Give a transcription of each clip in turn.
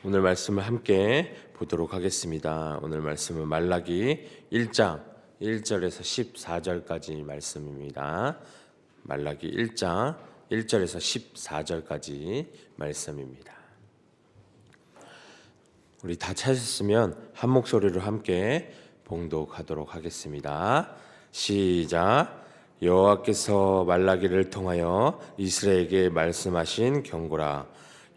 오늘 말씀을 함께 보도록 하겠습니다. 오늘 말씀은 말라기 1장 1절에서 14절까지 말씀입니다. 말라기 1장 1절에서 14절까지 말씀입니다. 우리 다 찾으셨으면 한 목소리로 함께 봉독하도록 하겠습니다. 시작. 여호와께서 말라기를 통하여 이스라엘에게 말씀하신 경고라.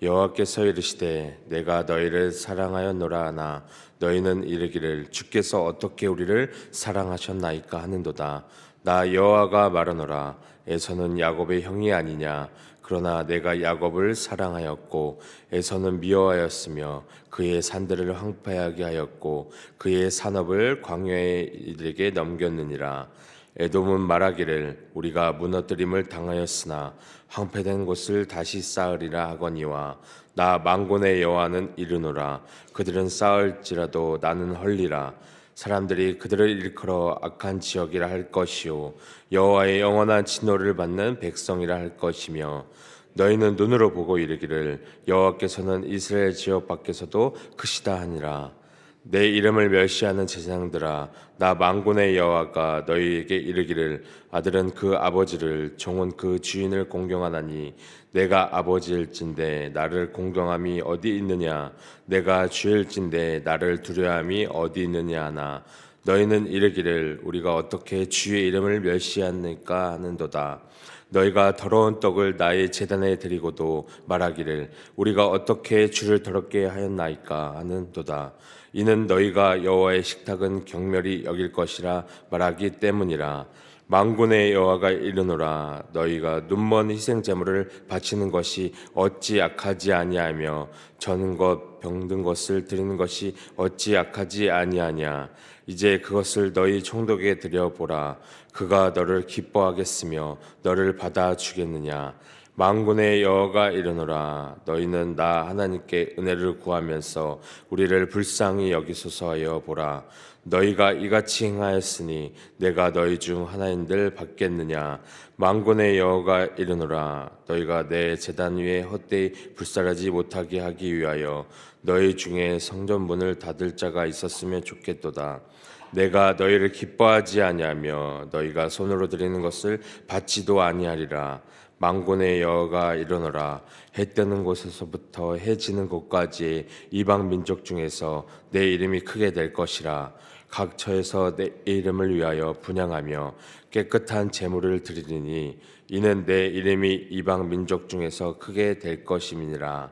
여호와께서 이르시되 내가 너희를 사랑하였노라 하나 너희는 이르기를 주께서 어떻게 우리를 사랑하셨나이까 하는도다. 나 여호와가 말하노라. 에서는 야곱의 형이 아니냐. 그러나 내가 야곱을 사랑하였고 에서는 미워하였으며 그의 산들을 황폐하게 하였고 그의 산업을 광야의 이들에게 넘겼느니라. 에돔은 말하기를 우리가 무너뜨림을 당하였으나 황폐된 곳을 다시 쌓으리라 하거니와 나 만군의 여호와는 이르노라. 그들은 쌓을지라도 나는 헐리라. 사람들이 그들을 일컬어 악한 지역이라 할 것이요 여호와의 영원한 진노를 받는 백성이라 할 것이며 너희는 눈으로 보고 이르기를 여호와께서는 이스라엘 지역 밖에서도 크시다 하니라. 내 이름을 멸시하는 제사장들아, 나 만군의 여호와가 너희에게 이르기를 아들은 그 아버지를 종은 그 주인을 공경하나니 내가 아버지일진데 나를 공경함이 어디 있느냐. 내가 주일진데 나를 두려움이 어디 있느냐 하나 너희는 이르기를 우리가 어떻게 주의 이름을 멸시하니까 하는도다. 너희가 더러운 떡을 나의 제단에 드리고도 말하기를 우리가 어떻게 주를 더럽게 하였나이까 하는도다. 이는 너희가 여호와의 식탁은 경멸히 여길 것이라 말하기 때문이라. 만군의 여호와가 이르노라. 너희가 눈먼 희생 제물을 바치는 것이 어찌 악하지 아니하며 저는 것 병든 것을 드리는 것이 어찌 악하지 아니하냐. 이제 그것을 너희 총독에게 드려보라. 그가 너를 기뻐하겠으며 너를 받아주겠느냐. 만군의 여호와가 이르노라. 너희는 나 하나님께 은혜를 구하면서 우리를 불쌍히 여기소서 하여 보라. 너희가 이같이 행하였으니 내가 너희 중 하나인들 받겠느냐. 만군의 여호와가 이르노라. 너희가 내 제단 위에 헛되이 불살하지 못하게 하기 위하여 너희 중에 성전 문을 닫을 자가 있었으면 좋겠도다. 내가 너희를 기뻐하지 아니하며 너희가 손으로 드리는 것을 받지도 아니하리라. 만군의 여호와가 이르노라. 해 뜨는 곳에서부터 해 지는 곳까지 이방 민족 중에서 내 이름이 크게 될 것이라. 각 처에서 내 이름을 위하여 분향하며 깨끗한 제물을 드리리니 이는 내 이름이 이방 민족 중에서 크게 될 것임이니라.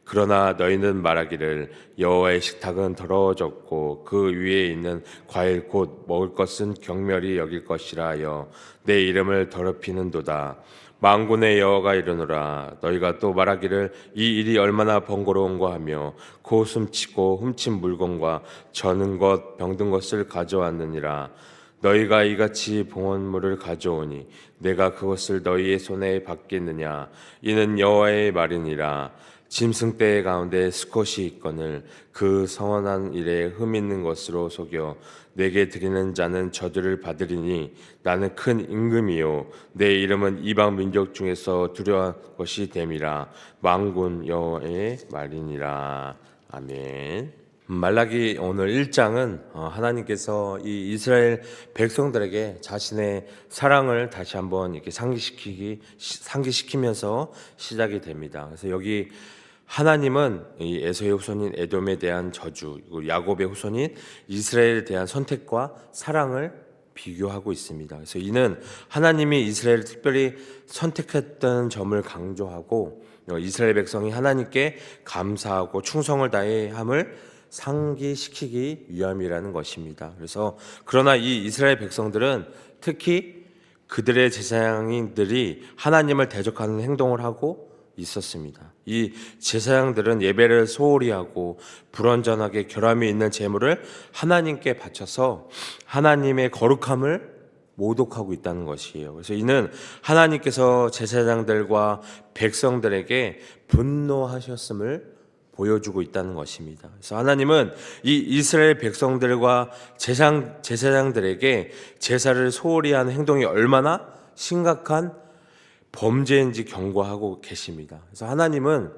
그러나 너희는 말하기를 여호와의 식탁은 더러워졌고 그 위에 있는 과일 곧 먹을 것은 경멸히 여길 것이라 하여 내 이름을 더럽히는도다. 만군의 여호와가 이르노라. 너희가 또 말하기를 이 일이 얼마나 번거로운가 하며 고숨치고 훔친 물건과 저는 것 병든 것을 가져왔느니라. 너희가 이같이 봉헌물을 가져오니 내가 그것을 너희의 손에 받겠느냐. 이는 여호와의 말이니라. 짐승떼 가운데 수컷이 있거늘 그 성원한 일에 흠 있는 것으로 속여 내게 드리는 자는 저주를 받으리니 나는 큰 임금이요 내 이름은 이방 민족 중에서 두려운 것이 됨이라. 만군 여호와의 말이니라. 아멘. 말라기 오늘 1장은 하나님께서 이 이스라엘 백성들에게 자신의 사랑을 다시 한번 이렇게 상기시키면서 시작이 됩니다. 그래서 여기 하나님은 이 에서의 후손인 에돔에 대한 저주, 그리고 야곱의 후손인 이스라엘에 대한 선택과 사랑을 비교하고 있습니다. 그래서 이는 하나님이 이스라엘을 특별히 선택했던 점을 강조하고 이스라엘 백성이 하나님께 감사하고 충성을 다해야 함을 상기시키기 위함이라는 것입니다. 그래서 그러나 이 이스라엘 백성들은 특히 그들의 제사장들이 하나님을 대적하는 행동을 하고 있었습니다. 이 제사장들은 예배를 소홀히 하고 불완전하게 결함이 있는 제물을 하나님께 바쳐서 하나님의 거룩함을 모독하고 있다는 것이에요. 그래서 이는 하나님께서 제사장들과 백성들에게 분노하셨음을 보여주고 있다는 것입니다. 그래서 하나님은 이 이스라엘 백성들과 제사장들에게 제사를 소홀히 하는 행동이 얼마나 심각한 범죄인지 경고하고 계십니다. 그래서 하나님은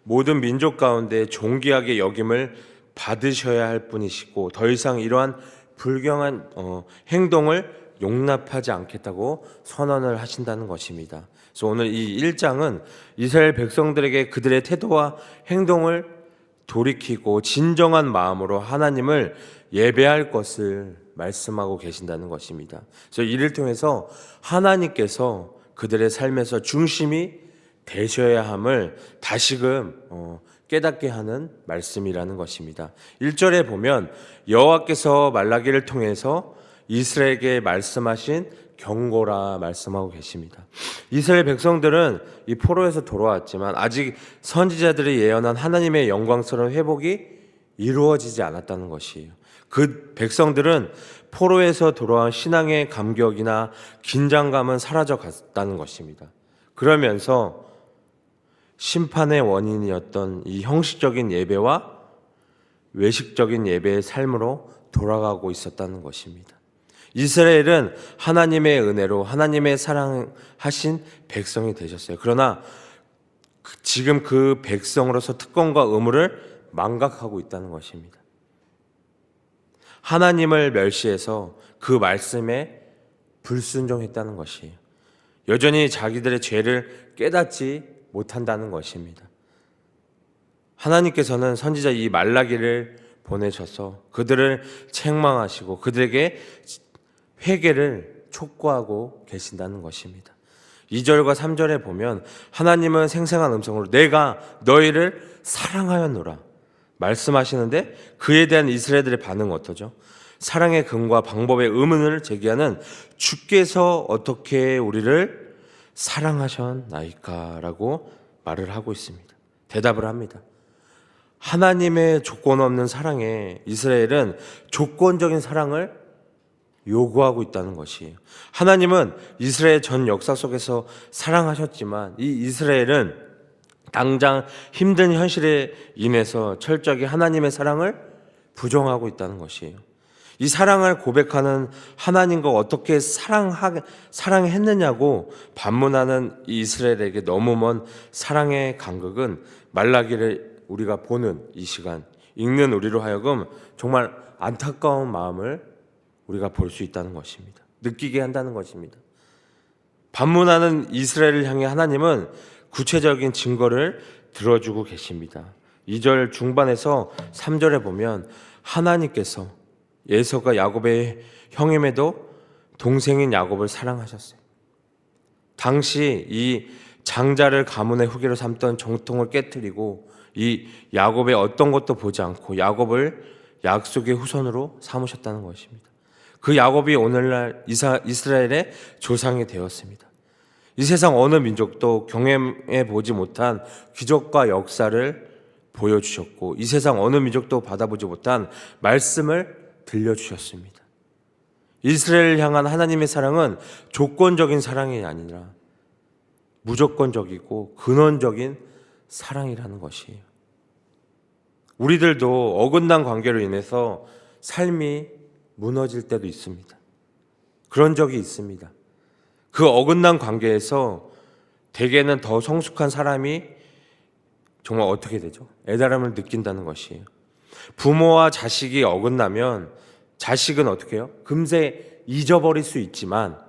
모든 민족 가운데 존귀하게 여김을 받으셔야 할 분이시고 더 이상 이러한 불경한 행동을 용납하지 않겠다고 선언을 하신다는 것입니다. 그래서 오늘 이 1장은 이스라엘 백성들에게 그들의 태도와 행동을 돌이키고 진정한 마음으로 하나님을 예배할 것을 말씀하고 계신다는 것입니다. 그래서 이를 통해서 하나님께서 그들의 삶에서 중심이 되셔야 함을 다시금 깨닫게 하는 말씀이라는 것입니다. 1절에 보면 여호와께서 말라기를 통해서 이스라엘에게 말씀하신 경고라 말씀하고 계십니다. 이스라엘 백성들은 이 포로에서 돌아왔지만 아직 선지자들이 예언한 하나님의 영광스러운 회복이 이루어지지 않았다는 것이에요. 그 백성들은 포로에서 돌아온 신앙의 감격이나 긴장감은 사라져 갔다는 것입니다. 그러면서 심판의 원인이었던 이 형식적인 예배와 외식적인 예배의 삶으로 돌아가고 있었다는 것입니다. 이스라엘은 하나님의 은혜로 하나님의 사랑하신 백성이 되셨어요. 그러나 지금 그 백성으로서 특권과 의무를 망각하고 있다는 것입니다. 하나님을 멸시해서 그 말씀에 불순종했다는 것이에요. 여전히 자기들의 죄를 깨닫지 못한다는 것입니다. 하나님께서는 선지자 이 말라기를 보내셔서 그들을 책망하시고 그들에게 회개를 촉구하고 계신다는 것입니다. 2절과 3절에 보면 하나님은 생생한 음성으로 내가 너희를 사랑하였노라 말씀하시는데 그에 대한 이스라엘들의 반응은 어떠죠? 사랑의 근거와 방법의 의문을 제기하는 주께서 어떻게 우리를 사랑하셨나이까 라고 말을 하고 있습니다. 대답을 합니다. 하나님의 조건 없는 사랑에 이스라엘은 조건적인 사랑을 요구하고 있다는 것이에요. 하나님은 이스라엘 전 역사 속에서 사랑하셨지만 이 이스라엘은 당장 힘든 현실에 인해서 철저하게 하나님의 사랑을 부정하고 있다는 것이에요. 이 사랑을 고백하는 하나님과 어떻게 사랑했느냐고 반문하는 이 이스라엘에게 너무 먼 사랑의 간극은 말라기를 우리가 보는 이 시간, 읽는 우리로 하여금 정말 안타까운 마음을 우리가 볼 수 있다는 것입니다. 느끼게 한다는 것입니다. 반문하는 이스라엘을 향해 하나님은 구체적인 증거를 들어주고 계십니다. 2절 중반에서 3절에 보면 하나님께서 에서가 야곱의 형임에도 동생인 야곱을 사랑하셨어요. 당시 이 장자를 가문의 후계로 삼던 정통을 깨뜨리고 이 야곱의 어떤 것도 보지 않고 야곱을 약속의 후손으로 삼으셨다는 것입니다. 그 야곱이 오늘날 이스라엘의 조상이 되었습니다. 이 세상 어느 민족도 경험해 보지 못한 기적과 역사를 보여주셨고 이 세상 어느 민족도 받아보지 못한 말씀을 들려주셨습니다. 이스라엘을 향한 하나님의 사랑은 조건적인 사랑이 아니라 무조건적이고 근원적인 사랑이라는 것이에요. 우리들도 어긋난 관계로 인해서 삶이 무너질 때도 있습니다. 그런 적이 있습니다. 그 어긋난 관계에서 대개는 더 성숙한 사람이 정말 어떻게 되죠? 애달함을 느낀다는 것이에요. 부모와 자식이 어긋나면 자식은 어떻게 해요? 금세 잊어버릴 수 있지만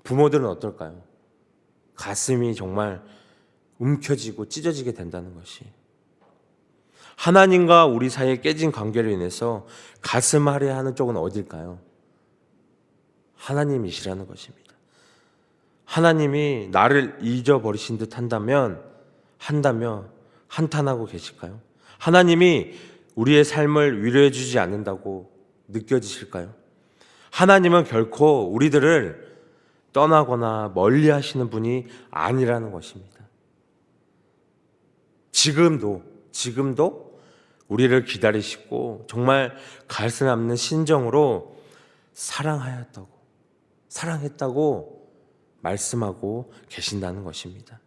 부모들은 어떨까요? 가슴이 정말 움켜쥐고 찢어지게 된다는 것이. 하나님과 우리 사이에 깨진 관계로 인해서 가슴 아래하는 쪽은 어딜까요? 하나님이시라는 것입니다. 하나님이 나를 잊어버리신 듯 한다면 한탄하고 계실까요? 하나님이 우리의 삶을 위로해 주지 않는다고 느껴지실까요? 하나님은 결코 우리들을 떠나거나 멀리 하시는 분이 아니라는 것입니다. 지금도 우리를 기다리시고 정말 가슴 아픈 심정으로 사랑했다고 말씀하고 계신다는 것입니다.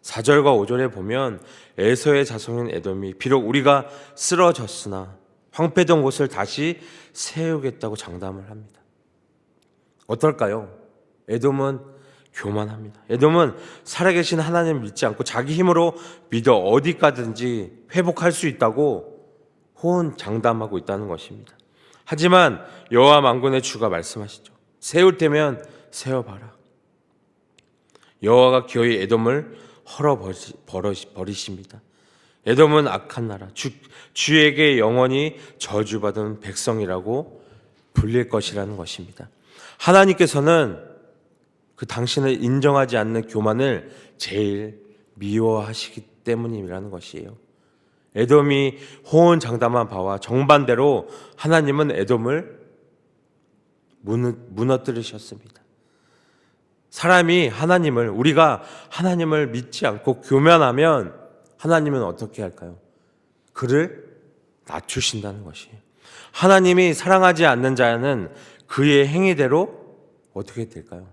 4절과 5절에 보면 에서의 자손인 에돔이 비록 우리가 쓰러졌으나 황폐된 곳을 다시 세우겠다고 장담을 합니다. 어떨까요? 에돔은 교만합니다. 에돔은 살아계신 하나님을 믿지 않고 자기 힘으로 믿어 어디 가든지 회복할 수 있다고 호언장담하고 있다는 것입니다. 하지만 여호와 만군의 주가 말씀하시죠. 세울 때면 세워봐라. 여호와가 기어이 에돔을 버리십니다. 에돔은 악한 나라, 주에게 영원히 저주받은 백성이라고 불릴 것이라는 것입니다. 하나님께서는 그 당신을 인정하지 않는 교만을 제일 미워하시기 때문이라는 것이에요. 에돔이 호언장담한 바와 정반대로 하나님은 에돔을 무너뜨리셨습니다. 사람이 우리가 하나님을 믿지 않고 교만하면 하나님은 어떻게 할까요? 그를 낮추신다는 것이에요. 하나님이 사랑하지 않는 자는 그의 행위대로 어떻게 될까요?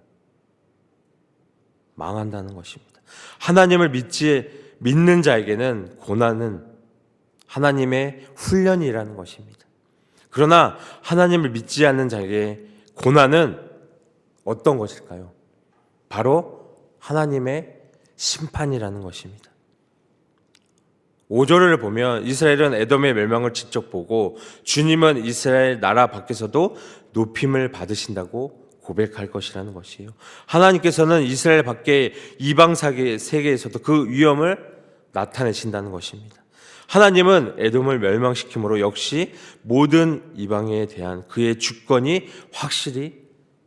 망한다는 것입니다. 하나님을 믿는 자에게는 고난은 하나님의 훈련이라는 것입니다. 그러나 하나님을 믿지 않는 자에게 고난은 어떤 것일까요? 바로 하나님의 심판이라는 것입니다. 5절을 보면 이스라엘은 에돔의 멸망을 직접 보고 주님은 이스라엘 나라 밖에서도 높임을 받으신다고 고백할 것이라는 것이에요. 하나님께서는 이스라엘 밖의 이방 세계에서도 그 위엄을 나타내신다는 것입니다. 하나님은 에돔을 멸망시킴으로 역시 모든 이방에 대한 그의 주권이 확실히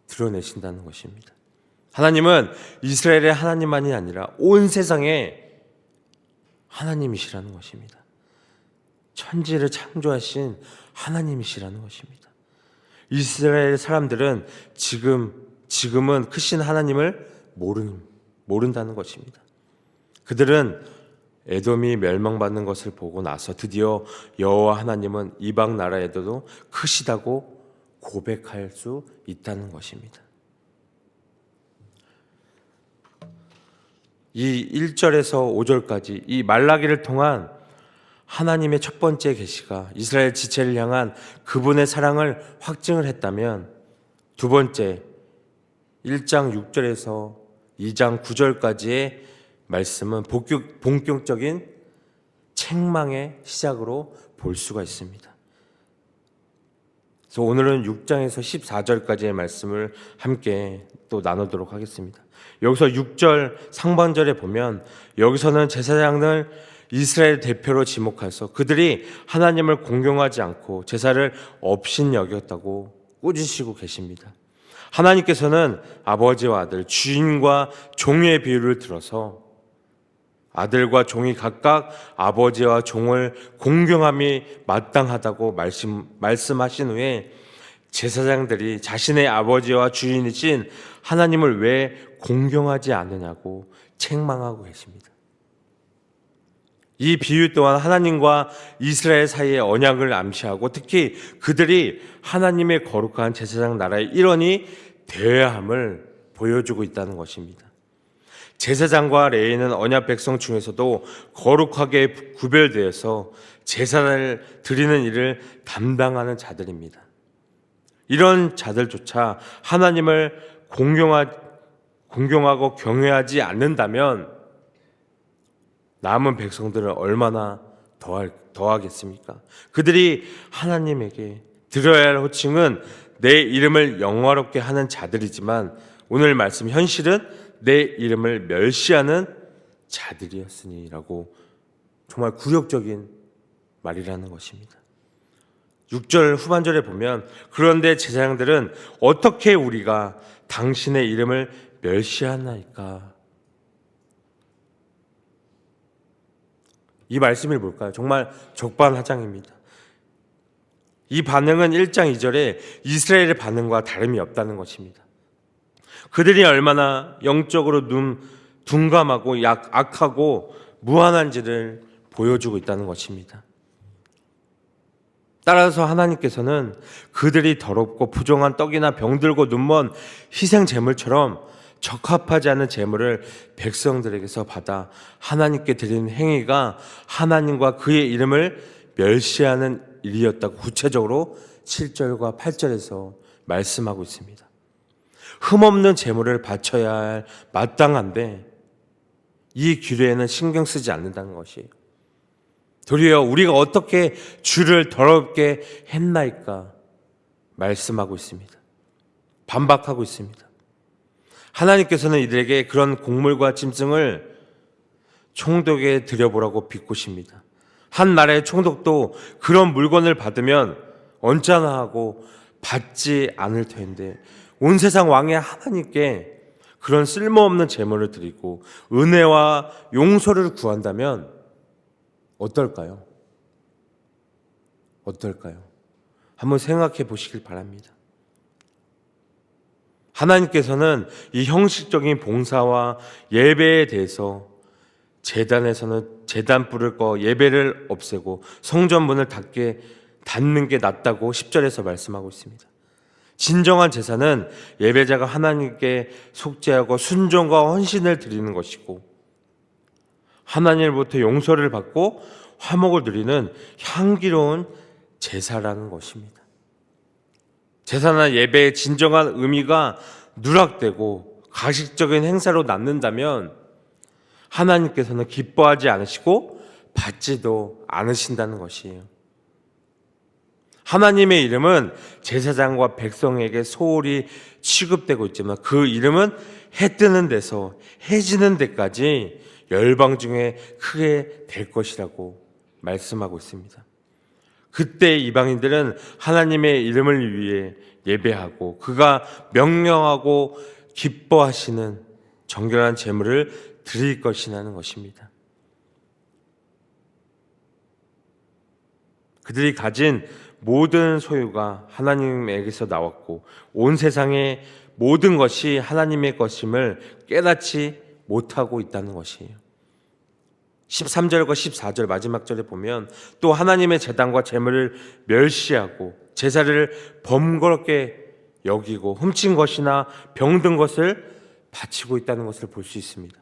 드러내신다는 것입니다. 하나님은 이스라엘의 하나님만이 아니라 온 세상의 하나님이시라는 것입니다. 천지를 창조하신 하나님이시라는 것입니다. 이스라엘 사람들은 지금은 크신 하나님을 모른다는 것입니다. 그들은 에돔이 멸망받는 것을 보고 나서 드디어 여호와 하나님은 이방 나라에도 크시다고 고백할 수 있다는 것입니다. 이 1절에서 5절까지 이 말라기를 통한 하나님의 첫 번째 계시가 이스라엘 지체를 향한 그분의 사랑을 확증을 했다면, 두 번째 1장 6절에서 2장 9절까지의 말씀은 본격적인 책망의 시작으로 볼 수가 있습니다. 그래서 오늘은 6장에서 14절까지의 말씀을 함께 또 나누도록 하겠습니다. 여기서 6절 상반절에 보면, 여기서는 제사장을 이스라엘 대표로 지목해서 그들이 하나님을 공경하지 않고 제사를 업신 여겼다고 꾸짖으시고 계십니다. 하나님께서는 아버지와 아들, 주인과 종의 비유를 들어서 아들과 종이 각각 아버지와 종을 공경함이 마땅하다고 말씀하신 후에 제사장들이 자신의 아버지와 주인이신 하나님을 왜 공경하지 않느냐고 책망하고 계십니다. 이 비유 또한 하나님과 이스라엘 사이의 언약을 암시하고 특히 그들이 하나님의 거룩한 제사장 나라의 일원이 되어야 함을 보여주고 있다는 것입니다. 제사장과 레위인은 언약 백성 중에서도 거룩하게 구별되어서 제사를 드리는 일을 담당하는 자들입니다. 이런 자들조차 하나님을 공경하고 경외하지 않는다면 남은 백성들은 얼마나 더하겠습니까? 그들이 하나님에게 들어야 할 호칭은 내 이름을 영화롭게 하는 자들이지만, 오늘 말씀 현실은 내 이름을 멸시하는 자들이었으니라고 정말 굴욕적인 말이라는 것입니다. 6절 후반절에 보면, 그런데 제사장들은 어떻게 우리가 당신의 이름을 멸시하나이까? 이 말씀이 뭘까요? 정말 적반하장입니다. 이 반응은 1장 2절에 이스라엘의 반응과 다름이 없다는 것입니다. 그들이 얼마나 영적으로 둔감하고 악하고 무한한지를 보여주고 있다는 것입니다. 따라서 하나님께서는 그들이 더럽고 부정한 떡이나 병들고 눈먼 희생 제물처럼 적합하지 않은 제물을 백성들에게서 받아 하나님께 드리는 행위가 하나님과 그의 이름을 멸시하는 일이었다고 구체적으로 7절과 8절에서 말씀하고 있습니다. 흠없는 제물을 바쳐야 할 마땅한데 이 규례에는 신경 쓰지 않는다는 것이에요. 도리어 우리가 어떻게 주를 더럽게 했나이까 말씀하고 있습니다. 반박하고 있습니다. 하나님께서는 이들에게 그런 곡물과 짐승을 총독에 드려보라고 비꼬십니다. 한 나라의 총독도 그런 물건을 받으면 언짢아 하고 받지 않을 텐데 온 세상 왕의 하나님께 그런 쓸모없는 제물을 드리고 은혜와 용서를 구한다면 어떨까요? 어떨까요? 한번 생각해 보시길 바랍니다. 하나님께서는 이 형식적인 봉사와 예배에 대해서 제단에서는 제단 뿔을 꺼 예배를 없애고 성전 문을 닫는 게 낫다고 10절에서 말씀하고 있습니다. 진정한 제사는 예배자가 하나님께 속죄하고 순종과 헌신을 드리는 것이고 하나님으로부터 용서를 받고 화목을 누리는 향기로운 제사라는 것입니다. 제사나 예배의 진정한 의미가 누락되고 가식적인 행사로 남는다면 하나님께서는 기뻐하지 않으시고 받지도 않으신다는 것이에요. 하나님의 이름은 제사장과 백성에게 소홀히 취급되고 있지만 그 이름은 해 뜨는 데서 해 지는 데까지 열방 중에 크게 될 것이라고 말씀하고 있습니다. 그때 이방인들은 하나님의 이름을 위해 예배하고 그가 명령하고 기뻐하시는 정결한 제물을 드릴 것이라는 것입니다. 그들이 가진 모든 소유가 하나님에게서 나왔고 온 세상의 모든 것이 하나님의 것임을 깨닫지 못하고 있다는 것이에요. 13절과 14절 마지막 절에 보면 또 하나님의 제단과 제물을 멸시하고 제사를 번거롭게 여기고 훔친 것이나 병든 것을 바치고 있다는 것을 볼 수 있습니다.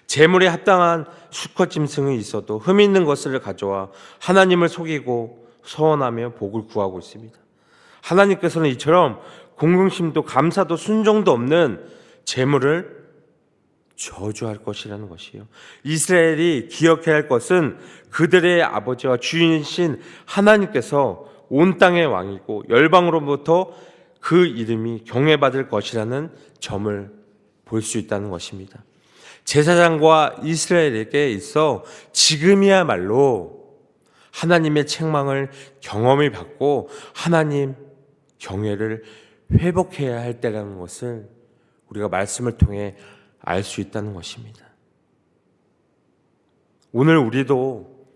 제물에 합당한 수컷 짐승이 있어도 흠 있는 것을 가져와 하나님을 속이고 서원하며 복을 구하고 있습니다. 하나님께서는 이처럼 공경심도 감사도 순종도 없는 제물을 저주할 것이라는 것이요. 이스라엘이 기억해야 할 것은 그들의 아버지와 주인이신 하나님께서 온 땅의 왕이고 열방으로부터 그 이름이 경외받을 것이라는 점을 볼 수 있다는 것입니다. 제사장과 이스라엘에게 있어 지금이야말로 하나님의 책망을 경험히 받고 하나님 경외를 회복해야 할 때라는 것을 우리가 말씀을 통해 알 수 있다는 것입니다. 오늘 우리도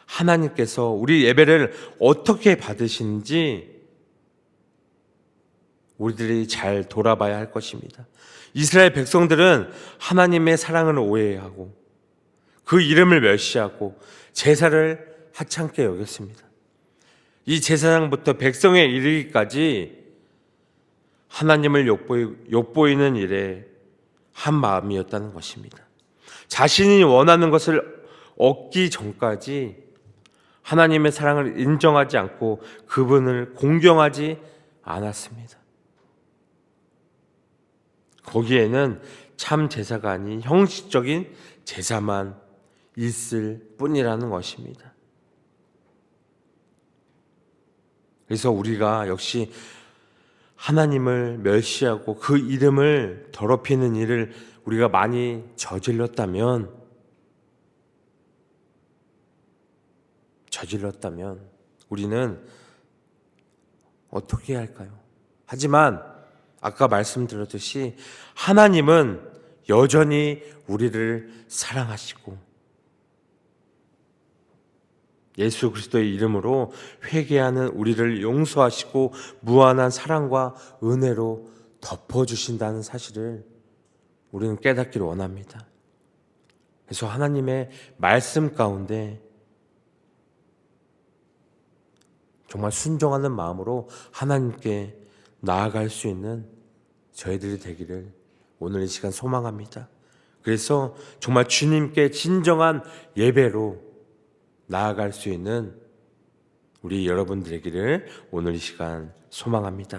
하나님께서 우리 예배를 어떻게 받으시는지 우리들이 잘 돌아봐야 할 것입니다. 이스라엘 백성들은 하나님의 사랑을 오해하고 그 이름을 멸시하고 제사를 하찮게 여겼습니다. 이 제사장부터 백성에 이르기까지 하나님을 욕보이는 일에 한 마음이었다는 것입니다. 자신이 원하는 것을 얻기 전까지 하나님의 사랑을 인정하지 않고 그분을 공경하지 않았습니다. 거기에는 참 제사가 아닌 형식적인 제사만 있을 뿐이라는 것입니다. 그래서 우리가 역시 하나님을 멸시하고 그 이름을 더럽히는 일을 우리가 많이 저질렀다면 우리는 어떻게 해야 할까요? 하지만 아까 말씀드렸듯이 하나님은 여전히 우리를 사랑하시고 예수 그리스도의 이름으로 회개하는 우리를 용서하시고 무한한 사랑과 은혜로 덮어주신다는 사실을 우리는 깨닫기를 원합니다. 그래서 하나님의 말씀 가운데 정말 순종하는 마음으로 하나님께 나아갈 수 있는 저희들이 되기를 오늘 이 시간 소망합니다. 그래서 정말 주님께 진정한 예배로 나아갈 수 있는 우리 여러분 되기를 오늘 이 시간 소망합니다.